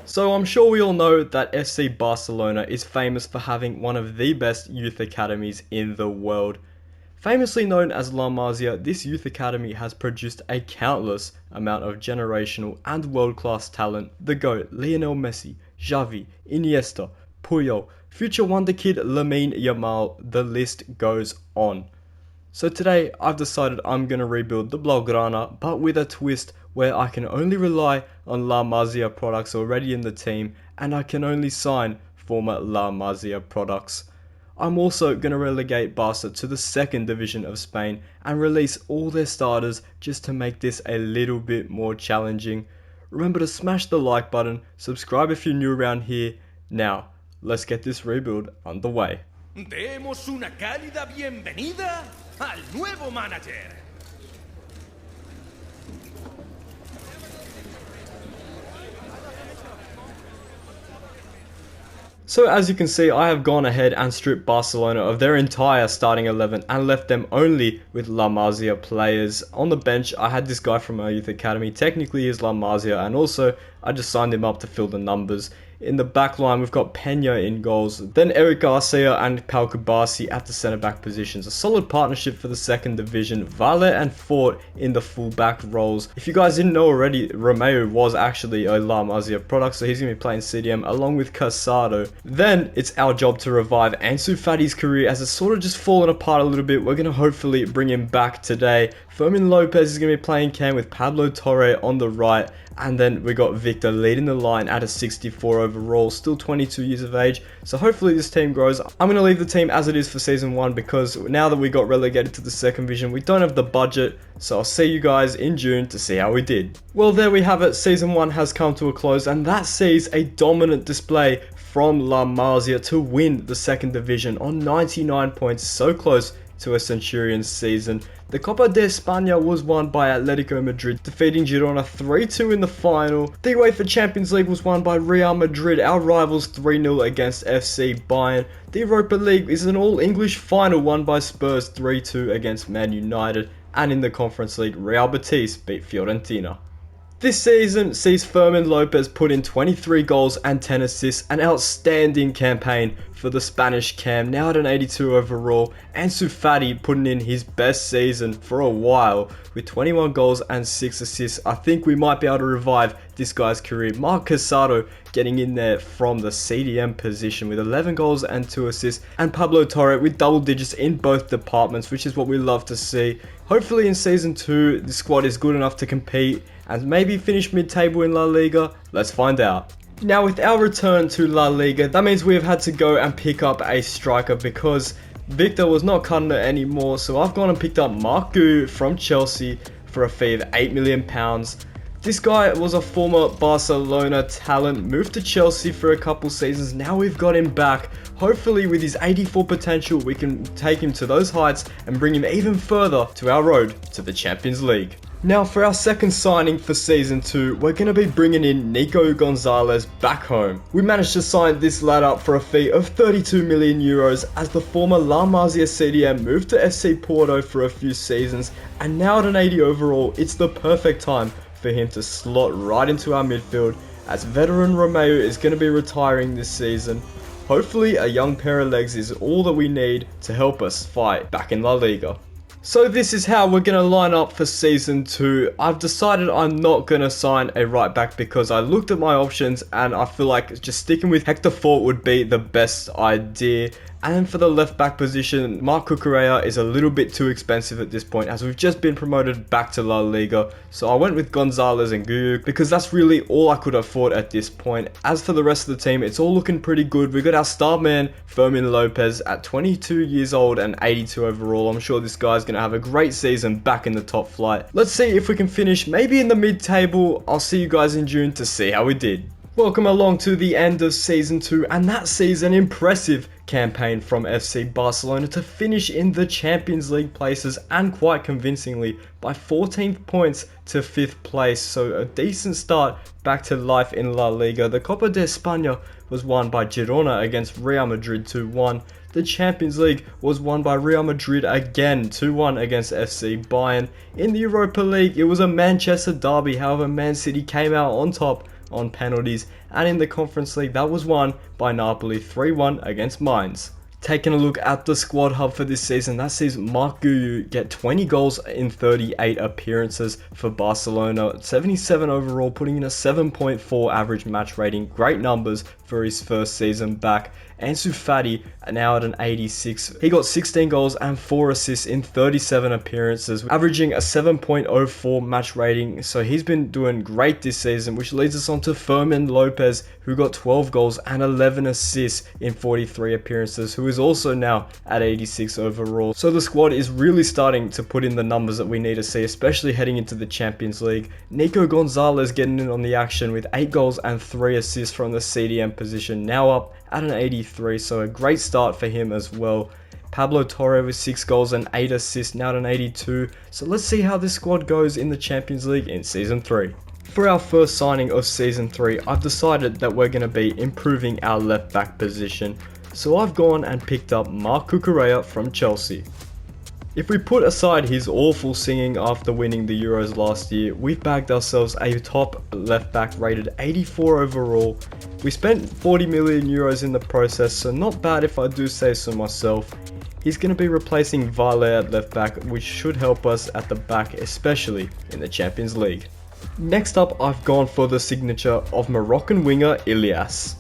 So I'm sure we all know that FC Barcelona is famous for having one of the best youth academies in the world. Famously known as La Masia, this youth academy has produced a countless amount of generational and world-class talent. The GOAT, Lionel Messi, Xavi, Iniesta, Puyol, future wonder kid Lamine Yamal, the list goes on. So today I've decided I'm going to rebuild the Blaugrana, but with a twist where I can only rely on La Masia products already in the team and I can only sign former La Masia products. I'm also going to relegate Barca to the second division of Spain and release all their starters just to make this a little bit more challenging. Remember to smash the like button, subscribe if you're new around here. Now, let's get this rebuild underway. Demos una cálida bienvenida al nuevo manager. So as you can see, I have gone ahead and stripped Barcelona of their entire starting 11 and left them only with La Masia players. On the bench, I had this guy from our youth academy. Technically he is La Masia, and also I just signed him up to fill the numbers. In the back line, we've got Peña in goals, then Eric Garcia and Pau Kubasi at the centre-back positions. A solid partnership for the second division. Valle and Fort in the full-back roles. If you guys didn't know already, Romeu was actually a La Masia product, so he's going to be playing CDM along with Casado. Then, it's our job to revive Ansu Fati's career as it's sort of just fallen apart a little bit. We're going to hopefully bring him back today. Fermin Lopez is going to be playing cam with Pablo Torre on the right. And then we got Victor leading the line at a 64 overall, still 22 years of age. So hopefully this team grows. I'm going to leave the team as it is for season 1 because now that we got relegated to the second division, we don't have the budget. So I'll see you guys in June to see how we did. Well, there we have it. Season 1 has come to a close, and that sees a dominant display from La Masia to win the second division on 99 points, so close to a Centurion's season. The Copa de España was won by Atletico Madrid, defeating Girona 3-2 in the final. The UEFA Champions League was won by Real Madrid, our rivals 3-0 against FC Bayern. The Europa League is an all-English final won by Spurs 3-2 against Man United. And in the Conference League, Real Betis beat Fiorentina. This season sees Fermin Lopez put in 23 goals and 10 assists, an outstanding campaign for the Spanish cam, now at an 82 overall. Ansu Fati putting in his best season for a while with 21 goals and 6 assists. I think we might be able to revive this guy's career. Marc Casado getting in there from the CDM position with 11 goals and 2 assists, and Pablo Torre with double digits in both departments, which is what we love to see. Hopefully in season 2 the squad is good enough to compete and maybe finish mid-table in La Liga. Let's find out. Now, with our return to La Liga, that means we have had to go and pick up a striker because Victor was not cutting it anymore. So I've gone and picked up Marcu from Chelsea for a fee of £8 million. This guy was a former Barcelona talent, moved to Chelsea for a couple seasons. Now we've got him back. Hopefully with his 84 potential, we can take him to those heights and bring him even further to our road to the Champions League. Now for our second signing for season 2, we're going to be bringing in Nico Gonzalez back home. We managed to sign this lad up for a fee of 32 million euros as the former La Masia CDM moved to FC Porto for a few seasons, and now at an 80 overall, it's the perfect time for him to slot right into our midfield as veteran Romeu is going to be retiring this season. Hopefully a young pair of legs is all that we need to help us fight back in La Liga. So this is how we're going to line up for Season 2. I've decided I'm not going to sign a right back because I looked at my options and I feel like just sticking with Hector Fort would be the best idea. And then for the left back position, Marc Cucurella is a little bit too expensive at this point as we've just been promoted back to La Liga. So I went with Gonzalez and Guyuk because that's really all I could afford at this point. As for the rest of the team, it's all looking pretty good. We got our star man, Fermin Lopez, at 22 years old and 82 overall. I'm sure this guy's going to have a great season back in the top flight. Let's see if we can finish maybe in the mid-table. I'll see you guys in June to see how we did. Welcome along to the end of Season 2, and that sees an impressive campaign from FC Barcelona to finish in the Champions League places, and quite convincingly by 14th points to 5th place, so a decent start back to life in La Liga. The Copa de España was won by Girona against Real Madrid 2-1. The Champions League was won by Real Madrid again 2-1 against FC Bayern. In the Europa League, it was a Manchester derby, however Man City came out on top on penalties, and in the Conference League that was won by Napoli 3-1 against Mainz. Taking a look at the squad hub for this season, that sees Marc Guiu get 20 goals in 38 appearances for Barcelona, 77 overall, putting in a 7.4 average match rating. Great numbers for his first season back. Ansu Fati now at an 86. He got 16 goals and 4 assists in 37 appearances, averaging a 7.04 match rating. So he's been doing great this season, which leads us on to Fermin Lopez, who got 12 goals and 11 assists in 43 appearances, who is also now at 86 overall. So the squad is really starting to put in the numbers that we need to see, especially heading into the Champions League. Nico Gonzalez getting in on the action with 8 goals and 3 assists from the CDM position, now up at an 83, so a great start for him as well. Pablo Torre with 6 goals and 8 assists, now at an 82. So let's see how this squad goes in the Champions League in Season 3. For our first signing of Season 3, I've decided that we're going to be improving our left back position. So I've gone and picked up Marc Cucurella from Chelsea. If we put aside his awful singing after winning the Euros last year, we've bagged ourselves a top left back rated 84 overall. We spent 40 million euros in the process, so not bad if I do say so myself. He's going to be replacing Vale at left back, which should help us at the back, especially in the Champions League. Next up, I've gone for the signature of Moroccan winger Ilias.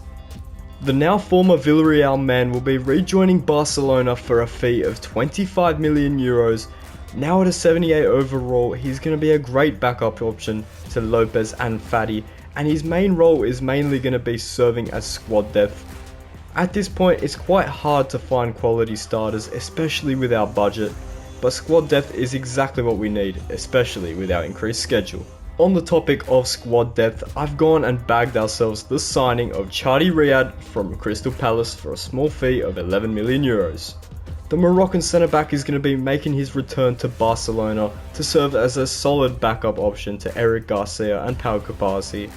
The now former Villarreal man will be rejoining Barcelona for a fee of 25 million euros. Now at a 78 overall, he's going to be a great backup option to Lopez and Fati, and his main role is mainly going to be serving as squad depth. At this point, it's quite hard to find quality starters, especially with our budget, but squad depth is exactly what we need, especially with our increased schedule. On the topic of squad depth, I've gone and bagged ourselves the signing of Chadi Riyad from Crystal Palace for a small fee of 11 million euros. The Moroccan centre back is going to be making his return to Barcelona to serve as a solid backup option to Eric Garcia and Pau Capazzi.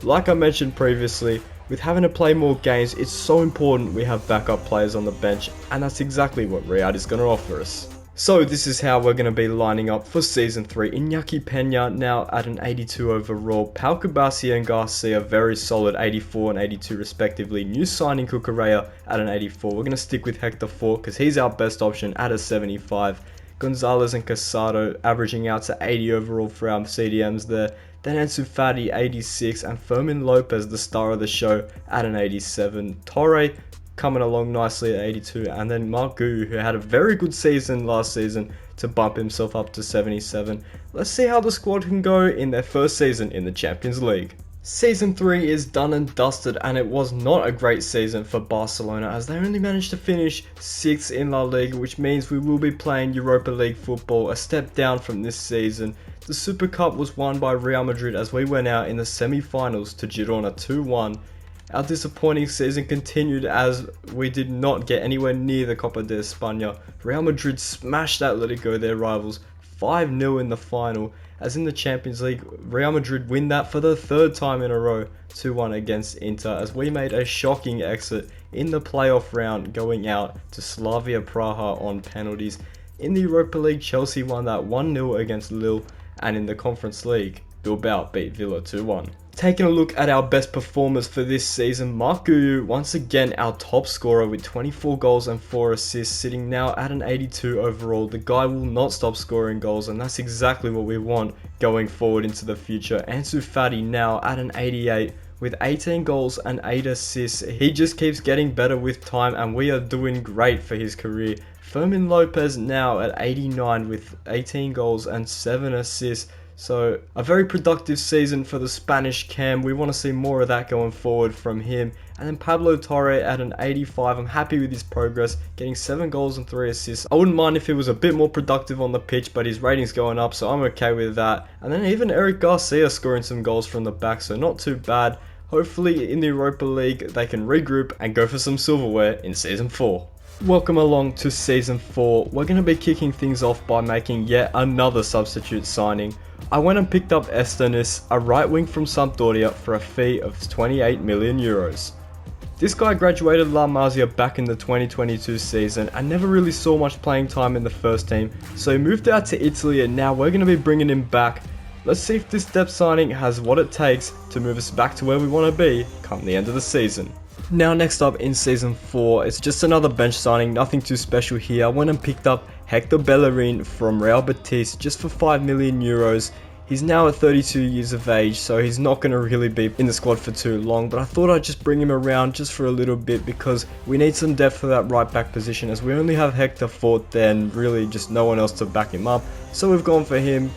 Like I mentioned previously, with having to play more games, it's so important we have backup players on the bench, and that's exactly what Riyad is going to offer us. So this is how we're going to be lining up for Season 3. Iñaki Peña now at an 82 overall. Pau Capazzi and Garcia very solid 84 and 82 respectively. New signing Cucurella at an 84. We're going to stick with Hector Fort because he's our best option at a 75. Gonzalez and Casado averaging out to 80 overall for our CDMs there. Then Ansu Fati 86 and Fermin Lopez, the star of the show, at an 87. Torre coming along nicely at 82, and then Marc Guiu, who had a very good season last season, to bump himself up to 77. Let's see how the squad can go in their first season in the Champions League. Season 3 is done and dusted, and it was not a great season for Barcelona as they only managed to finish 6th in La Liga, which means we will be playing Europa League football, a step down from this season. The Super Cup was won by Real Madrid as we went out in the semi-finals to Girona 2-1. Our disappointing season continued as we did not get anywhere near the Copa de España. Real Madrid smashed Atletico, their rivals, 5-0 in the final. As in the Champions League, Real Madrid win that for the 3rd time in a row, 2-1 against Inter, as we made a shocking exit in the playoff round, going out to Slavia Praha on penalties. In the Europa League, Chelsea won that 1-0 against Lille, and in the Conference League, Bilbao beat Villa 2-1. Taking a look at our best performers for this season, Marc Guiu, once again our top scorer with 24 goals and 4 assists, sitting now at an 82 overall. The guy will not stop scoring goals, and that's exactly what we want going forward into the future. Ansu Fati now at an 88 with 18 goals and 8 assists. He just keeps getting better with time, and we are doing great for his career. Fermin Lopez now at 89 with 18 goals and 7 assists. So a very productive season for the Spanish cam. We want to see more of that going forward from him. And then Pablo Torre at an 85. I'm happy with his progress, getting 7 goals and 3 assists. I wouldn't mind if he was a bit more productive on the pitch, but his rating's going up, so I'm okay with that. And then even Eric Garcia scoring some goals from the back, so not too bad. Hopefully in the Europa League they can regroup and go for some silverware in Season 4. Welcome along to Season 4. We're going to be kicking things off by making yet another substitute signing. I went and picked up Estanis, a right wing from Sampdoria, for a fee of 28 million euros. This guy graduated La Masia back in the 2022 season and never really saw much playing time in the first team, so he moved out to Italy, and now we're going to be bringing him back Let's see if this depth signing has what it takes to move us back to where we want to be come the end of the season. Now next up in Season 4, it's just another bench signing, nothing too special here. I went and picked up Hector Bellerin from Real Betis just for 5 million euros. He's now at 32 years of age, so he's not going to really be in the squad for too long, but I thought I'd just bring him around just for a little bit because we need some depth for that right back position, as we only have Hector Fort there and really just no one else to back him up, so we've gone for him.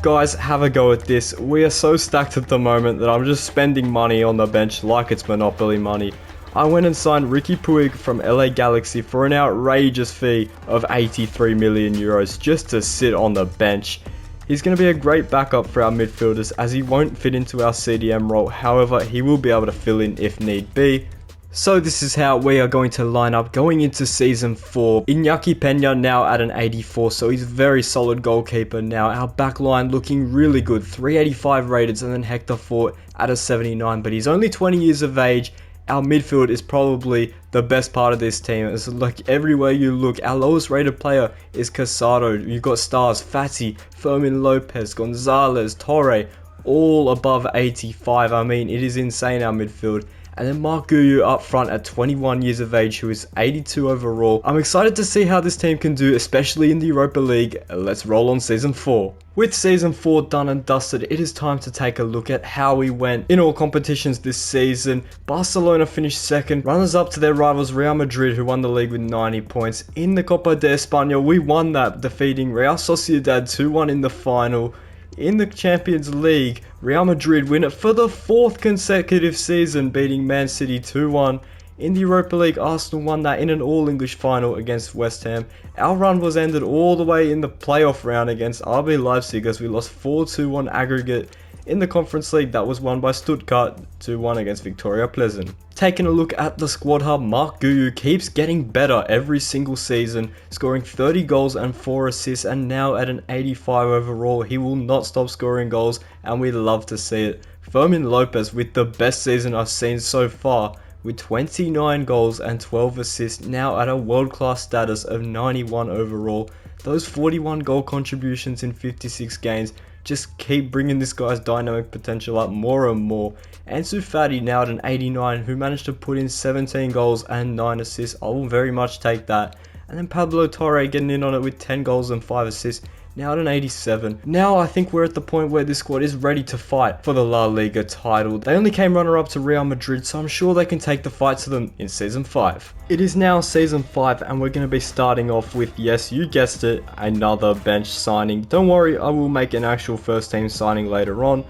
Guys, have a go at this. We are so stacked at the moment that I'm just spending money on the bench like it's Monopoly money. I went and signed Ricky Puig from LA Galaxy for an outrageous fee of 83 million euros just to sit on the bench. He's going to be a great backup for our midfielders as he won't fit into our CDM role, however he will be able to fill in if need be. So this is how we are going to line up going into Season 4. Iñaki Peña now at an 84, so he's a very solid goalkeeper now. Our back line looking really good, 385 rated, and then Hector Fort at a 79, but he's only 20 years of age. Our midfield is probably the best part of this team. It's like everywhere you look, our lowest rated player is Casado. You've got stars, Fati, Fermin Lopez, Gonzalez, Torre, all above 85. I mean, it is insane, our midfield. And then Mark Guyu up front at 21 years of age, who is 82 overall. I'm excited to see how this team can do, especially in the Europa League. Let's roll on Season 4. With Season 4 done and dusted, it is time to take a look at how we went in all competitions this season. Barcelona finished second, runners up to their rivals Real Madrid, who won the league with 90 points. In the Copa de España, we won that, defeating Real Sociedad 2-1 in the final. In the Champions League, Real Madrid win it for the 4th consecutive season, beating Man City 2-1. In the Europa League, Arsenal won that in an all-English final against West Ham. Our run was ended all the way in the playoff round against RB Leipzig as we lost 4-2 on aggregate. In the Conference League, that was won by Stuttgart 2-1 against Victoria Pleasant. Taking a look at the squad hub, Mark Guyu keeps getting better every single season, scoring 30 goals and 4 assists, and now at an 85 overall. He will not stop scoring goals, and we love to see it. Fermin Lopez with the best season I've seen so far, with 29 goals and 12 assists, now at a world-class status of 91 overall. Those 41 goal contributions in 56 games just keep bringing this guy's dynamic potential up more and more. Ansu Fati now at an 89, who managed to put in 17 goals and 9 assists. I will very much take that. And then Pablo Torre getting in on it with 10 goals and 5 assists, now at an 87. Now I think we're at the point where this squad is ready to fight for the La Liga title. They only came runner-up to Real Madrid, so I'm sure they can take the fight to them in Season 5. It is now Season 5 and we're going to be starting off with, yes, you guessed it, another bench signing. Don't worry, I will make an actual first team signing later on.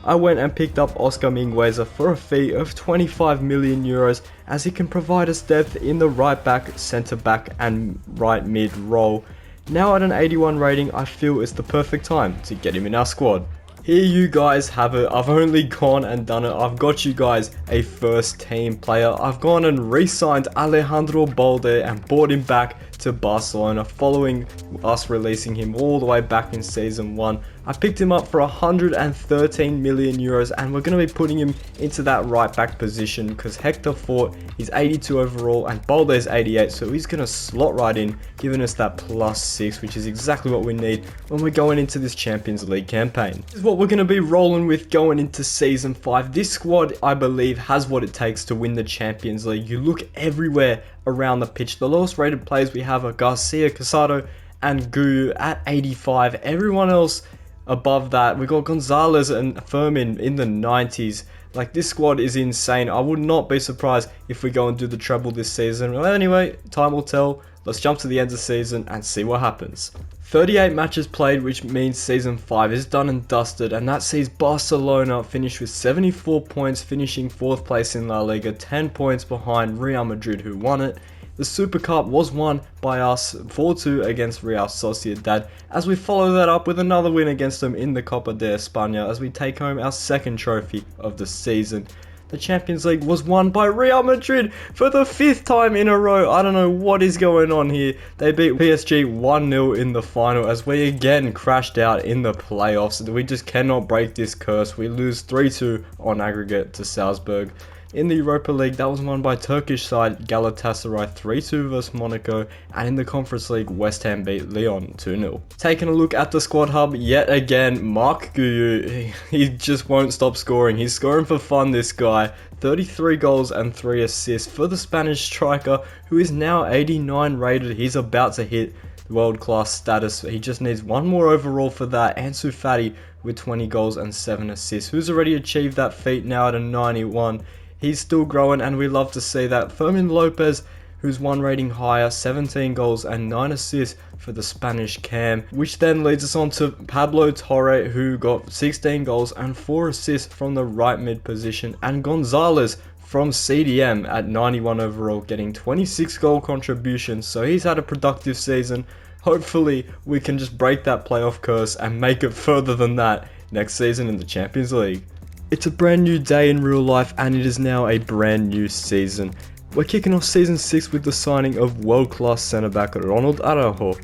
I went and picked up Oscar Mingueza for a fee of 25 million euros as he can provide us depth in the right back, centre back and right mid role. Now at an 81 rating, I feel it's the perfect time to get him in our squad. Here you guys have it. I've only gone and done it. I've got you guys a first team player. I've gone and re-signed Alejandro Balde and brought him back to Barcelona following us releasing him all the way back in Season 1. I picked him up for 113 million euros and we're going to be putting him into that right back position because Hector Fort is 82 overall and Balde is 88, so he's going to slot right in, giving us that +6, which is exactly what we need when we're going into this Champions League campaign. This is what we're going to be rolling with going into Season 5. This squad, I believe, has what it takes to win the Champions League. You look everywhere around the pitch. The lowest rated players we have are Garcia, Casado and Guyu at 85. Everyone else above that, we got Gonzalez and Fermin in the 90s. Like, this squad is insane. I would not be surprised if we go and do the treble this season. Well, anyway, time will tell. Let's jump to the end of the season and see what happens. 38 matches played, which means Season 5 is done and dusted, and that sees Barcelona finish with 74 points, finishing 4th place in La Liga, 10 points behind Real Madrid, who won it. The Super Cup was won by us 4-2 against Real Sociedad, as we follow that up with another win against them in the Copa de España as we take home our 2nd trophy of the season. The Champions League was won by Real Madrid for the 5th time in a row. I don't know what is going on here. They beat PSG 1-0 in the final as we again crashed out in the playoffs. We just cannot break this curse. We lose 3-2 on aggregate to Salzburg. In the Europa League, that was won by Turkish side Galatasaray 3-2 versus Monaco, and in the Conference League, West Ham beat Lyon 2-0. Taking a look at the squad hub, yet again, Marc Guiu, he just won't stop scoring. He's scoring for fun, this guy. 33 goals and 3 assists for the Spanish striker, who is now 89 rated. He's about to hit world-class status. He just needs one more overall for that. Ansu Fati with 20 goals and 7 assists, who's already achieved that feat now at a 91. He's still growing, and we love to see that. Fermin Lopez, who's one rating higher, 17 goals and 9 assists for the Spanish cam, which then leads us on to Pablo Torre, who got 16 goals and 4 assists from the right mid position, and Gonzalez from CDM at 91 overall, getting 26 goal contributions. So he's had a productive season. Hopefully we can just break that playoff curse and make it further than that next season in the Champions League. It's a brand new day in real life, and it is now a brand new season. We're kicking off Season 6 with the signing of world-class centre-back Ronald Araujo.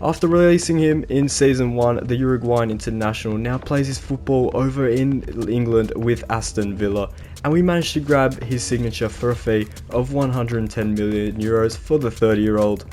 After releasing him in Season 1, the Uruguayan international now plays his football over in England with Aston Villa, and we managed to grab his signature for a fee of 110 million euros for the 30-year-old.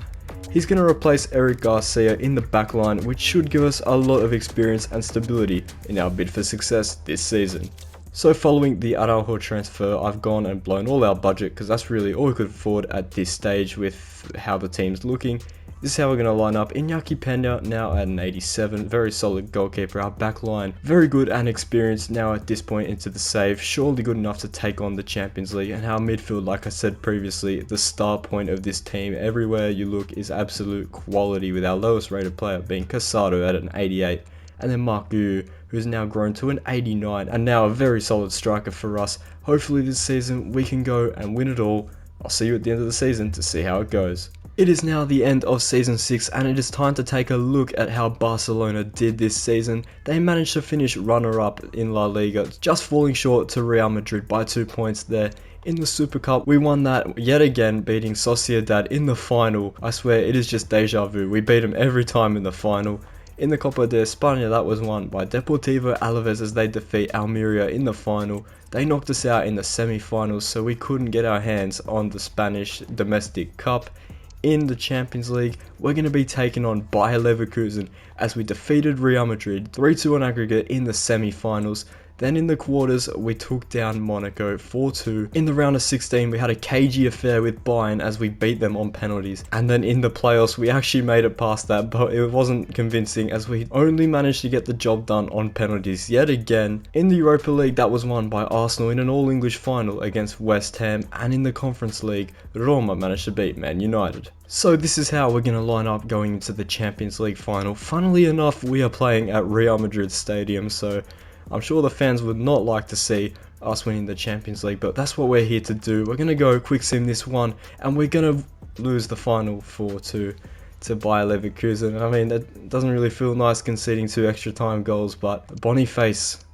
He's going to replace Eric Garcia in the backline, which should give us a lot of experience and stability in our bid for success this season. So following the Araujo transfer, I've gone and blown all our budget, because that's really all we could afford at this stage with how the team's looking. This is how we're going to line up. Iñaki Peña now at an 87, very solid goalkeeper. Our back line, very good and experienced now at this point into the save, surely good enough to take on the Champions League. And our midfield, like I said previously, the star point of this team, everywhere you look, is absolute quality, with our lowest rated player being Casado at an 88. And then Marc Guiu, who's now grown to an 89, and now a very solid striker for us. Hopefully this season we can go and win it all. I'll see you at the end of the season to see how it goes. It is now the end of Season 6, and it is time to take a look at how Barcelona did this season. They managed to finish runner-up in La Liga, just falling short to Real Madrid by 2 points there. In the Super Cup, we won that yet again, beating Sociedad in the final. I swear, it is just deja vu. We beat them every time in the final. In the Copa de España, that was won by Deportivo Alaves as they defeat Almeria in the final. They knocked us out in the semi-finals, so we couldn't get our hands on the Spanish domestic cup. In the Champions League, we're going to be taken on Bayer Leverkusen as we defeated Real Madrid 3-2 on aggregate in the semi-finals. Then in the quarters, we took down Monaco 4-2. In the round of 16, we had a cagey affair with Bayern as we beat them on penalties. And then in the playoffs, we actually made it past that, but it wasn't convincing as we only managed to get the job done on penalties yet again. In the Europa League, that was won by Arsenal in an all-English final against West Ham. And in the Conference League, Roma managed to beat Man United. So this is how we're going to line up going into the Champions League final. Funnily enough, we are playing at Real Madrid Stadium, so I'm sure the fans would not like to see us winning the Champions League, but that's what we're here to do. We're going to go quick sim this one, and we're going to lose the final 4-2 to Bayer Leverkusen. I mean, that doesn't really feel nice conceding 2 extra time goals, but Boniface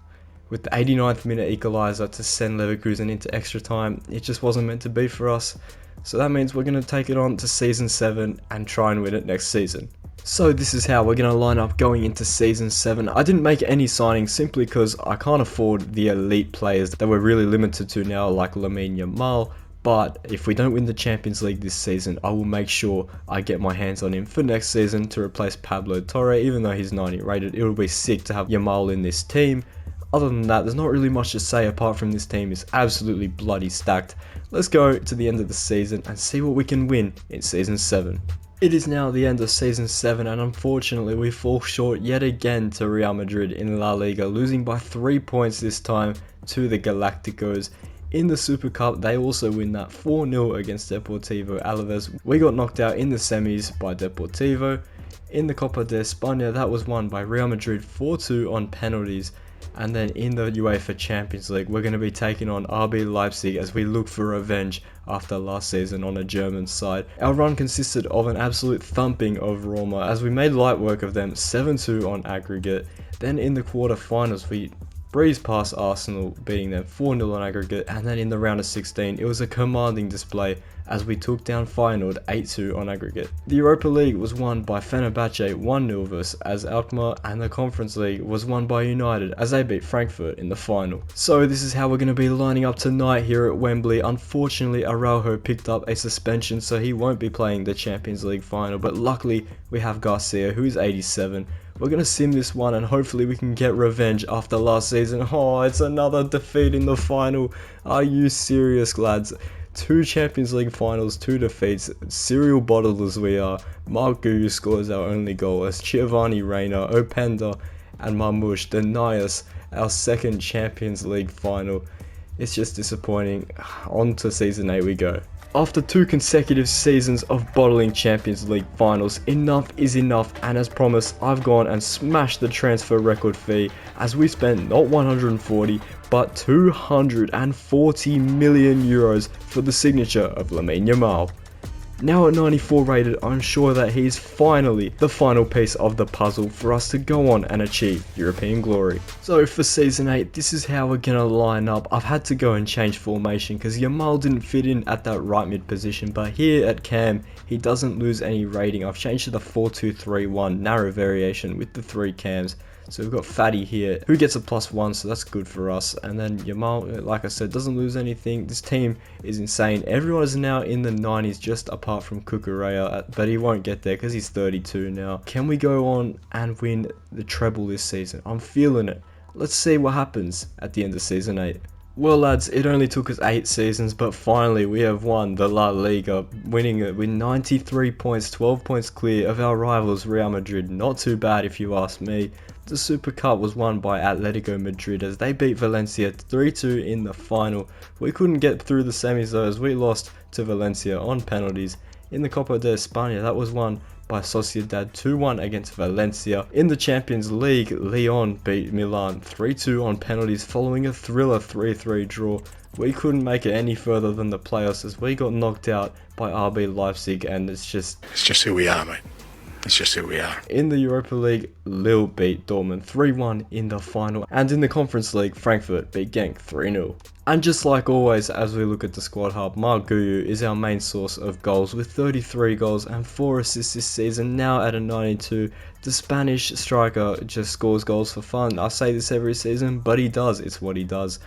with the 89th minute equaliser to send Leverkusen into extra time, it just wasn't meant to be for us. So that means we're going to take it on to Season 7 and try and win it next season. So this is how we're going to line up going into Season 7. I didn't make any signings simply because I can't afford the elite players that we're really limited to now, like Lamine Yamal. But if we don't win the Champions League this season, I will make sure I get my hands on him for next season to replace Pablo Torre. Even though he's 90 rated, it will be sick to have Yamal in this team. Other than that, there's not really much to say apart from this team is absolutely bloody stacked. Let's go to the end of the season and see what we can win in Season 7. It is now the end of Season 7, and unfortunately we fall short yet again to Real Madrid in La Liga, losing by 3 points this time to the Galacticos. In the Super Cup, they also win that 4-0 against Deportivo Alaves. We got knocked out in the semis by Deportivo. In the Copa de España, that was won by Real Madrid 4-2 on penalties. And then in the UEFA Champions League, we're going to be taking on RB Leipzig as we look for revenge after last season on a German side. Our run consisted of an absolute thumping of Roma as we made light work of them 7-2 on aggregate. Then in the quarterfinals, we breezed past Arsenal, beating them 4-0 on aggregate, and then in the round of 16 it was a commanding display as we took down Feyenoord 8-2 on aggregate. The Europa League was won by Fenerbahce 1-0 versus AZ Alkmaar, and the Conference League was won by United as they beat Frankfurt in the final. So this is how we're going to be lining up tonight here at Wembley. Unfortunately, Araujo picked up a suspension, so he won't be playing the Champions League final, but luckily we have Garcia, who is 87. We're going to sim this one and hopefully we can get revenge after last season. Oh, it's another defeat in the final. Are you serious, lads? 2 Champions League finals, 2 defeats, serial bottlers we are. Mark Guyu scores our only goal as Giovanni Reina, Openda and Marmoush deny us our 2nd Champions League final. It's just disappointing. On to season 8 we go. After 2 consecutive seasons of bottling Champions League finals, enough is enough, and as promised, I've gone and smashed the transfer record fee as we spent not 140 but 240 million euros for the signature of Lamine Yamal. Now at 94 rated, I'm sure that he's finally the final piece of the puzzle for us to go on and achieve European glory. So for season 8, this is how we're gonna line up. I've had to go and change formation because Yamal didn't fit in at that right mid position, but here at Cam, he doesn't lose any rating. I've changed to the 4-2-3-1 narrow variation with the 3 cams. So we've got Fatty here, who gets a +1, so that's good for us. And then Yamal, like I said, doesn't lose anything. This team is insane. Everyone is now in the 90s, just apart from Cucurella, but he won't get there because he's 32 now. Can we go on and win the treble this season? I'm feeling it. Let's see what happens at the end of season 8. Well lads, it only took us 8 seasons, but finally we have won the La Liga, winning it with 93 points, 12 points clear of our rivals Real Madrid. Not too bad if you ask me. The Super Cup was won by Atletico Madrid as they beat Valencia 3-2 in the final. We couldn't get through the semis though as we lost to Valencia on penalties. In the Copa de España, that was won by Sociedad 2-1 against Valencia. In the Champions League, Lyon beat Milan 3-2 on penalties following a thriller 3-3 draw. We couldn't make it any further than the playoffs as we got knocked out by RB Leipzig, and it's just who we are, mate. It's just who we are. In the Europa League, Lille beat Dortmund 3-1 in the final, and in the Conference League, Frankfurt beat Genk 3-0. And just like always, as we look at the squad hub, Mark Guyu is our main source of goals with 33 goals and 4 assists this season, now at a 92. The Spanish striker just scores goals for fun. I say this every season, but he does. It's what he does.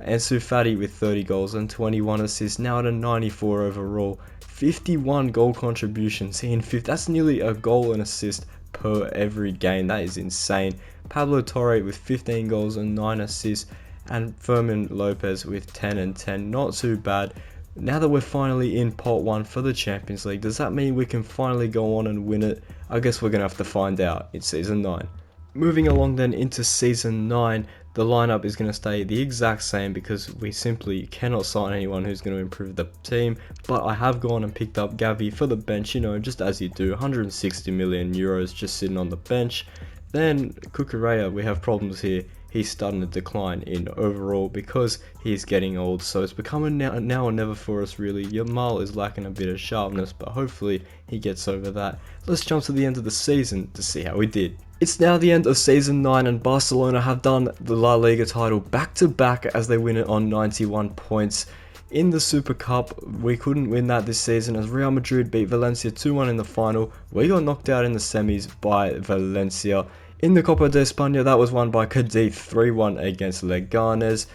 Ansu Fati with 30 goals and 21 assists, now at a 94 overall. 51 goal contributions in 5th. That's nearly a goal and assist per every game. That is insane. Pablo Torre with 15 goals and 9 assists, and Fermin Lopez with 10 and 10. Not too bad. Now that we're finally in pot 1 for the Champions League, does that mean we can finally go on and win it? I guess we're going to have to find out in season 9. Moving along then into season 9, the lineup is going to stay the exact same because we simply cannot sign anyone who's going to improve the team. But I have gone and picked up Xavi for the bench, you know, just as you do. 160 million euros just sitting on the bench. Then Cucurella, we have problems here. He's starting to decline in overall because he's getting old, so it's becoming now or never for us really. Yamal is lacking a bit of sharpness, but hopefully he gets over that. Let's jump to the end of the season to see how we did. It's now the end of season 9 and Barcelona have done the La Liga title back to back as they win it on 91 points. In the Super Cup, we couldn't win that this season as Real Madrid beat Valencia 2-1 in the final. We got knocked out in the semis by Valencia. In the Copa de España, that was won by Cadiz 3-1 against Leganes.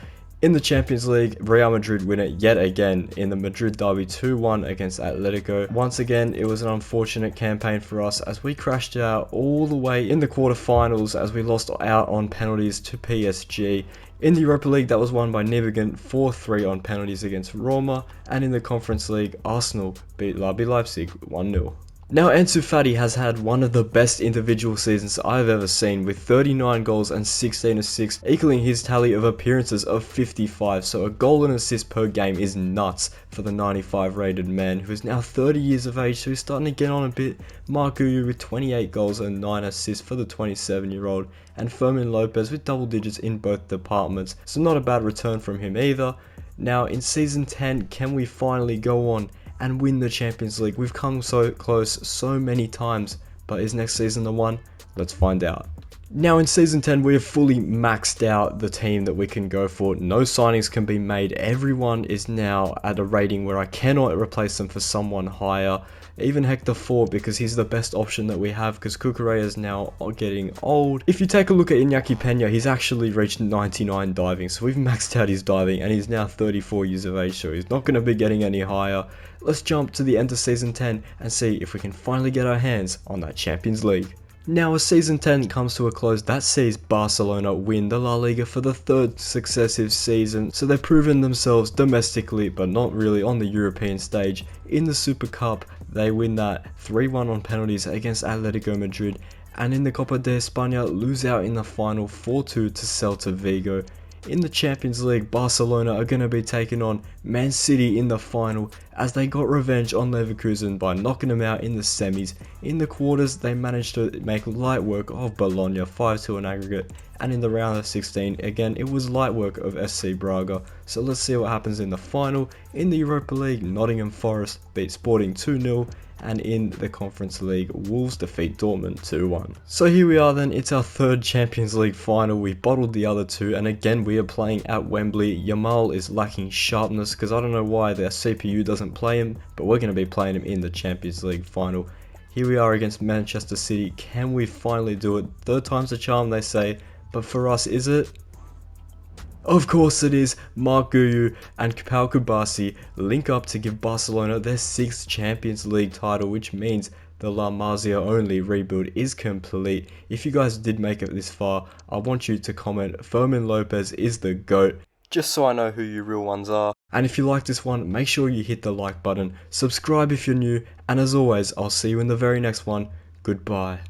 In the Champions League, Real Madrid win it yet again in the Madrid derby 2-1 against Atletico. Once again, it was an unfortunate campaign for us as we crashed out all the way in the quarterfinals as we lost out on penalties to PSG. In the Europa League, that was won by Nijmegen 4-3 on penalties against Roma. And in the Conference League, Arsenal beat RB Leipzig 1-0. Now Ansu Fati has had one of the best individual seasons I've ever seen with 39 goals and 16 assists, equaling his tally of appearances of 55, so a goal and assist per game is nuts for the 95 rated man who is now 30 years of age, so he's starting to get on a bit. Mark Guyu with 28 goals and 9 assists for the 27-year-old, and Fermin Lopez with double digits in both departments, so not a bad return from him either. Now in season 10, can we finally go on and win the Champions League? We've come so close so many times, but is next season the one? Let's find out. Now in Season 10 we have fully maxed out the team that we can go for. No signings can be made. Everyone is now at a rating where I cannot replace them for someone higher. Even Hector 4 because he's the best option that we have because Cucurella is now getting old. If you take a look at Iñaki Peña, he's actually reached 99 diving. So we've maxed out his diving and he's now 34 years of age. So he's not going to be getting any higher. Let's jump to the end of Season 10 and see if we can finally get our hands on that Champions League. Now as Season 10 comes to a close, that sees Barcelona win the La Liga for the third successive season, so they've proven themselves domestically but not really on the European stage. In the Super Cup, they win that 3-1 on penalties against Atletico Madrid, and in the Copa de España lose out in the final 4-2 to Celta Vigo. In the Champions League, Barcelona are going to be taking on Man City in the final as they got revenge on Leverkusen by knocking them out in the semis. In the quarters, they managed to make light work of Bologna 5-2 in aggregate, and in the round of 16, again it was light work of SC Braga. So let's see what happens in the final. In the Europa League, Nottingham Forest beat Sporting 2-0. And in the Conference League, Wolves defeat Dortmund 2-1. So here we are then, it's our third Champions League final. We bottled the other two, and again we are playing at Wembley. Yamal is lacking sharpness because I don't know why their CPU doesn't play him, but we're going to be playing him in the Champions League final. Here we are against Manchester City. Can we finally do it? Third time's a charm, they say, but for us, is it? Of course it is. Mark Guiu and Pau Kubasi link up to give Barcelona their 6th Champions League title, which means the La Masia only rebuild is complete. If you guys did make it this far, I want you to comment Fermin Lopez is the GOAT, just so I know who your real ones are. And if you like this one, make sure you hit the like button, subscribe if you're new, and as always, I'll see you in the very next one. Goodbye.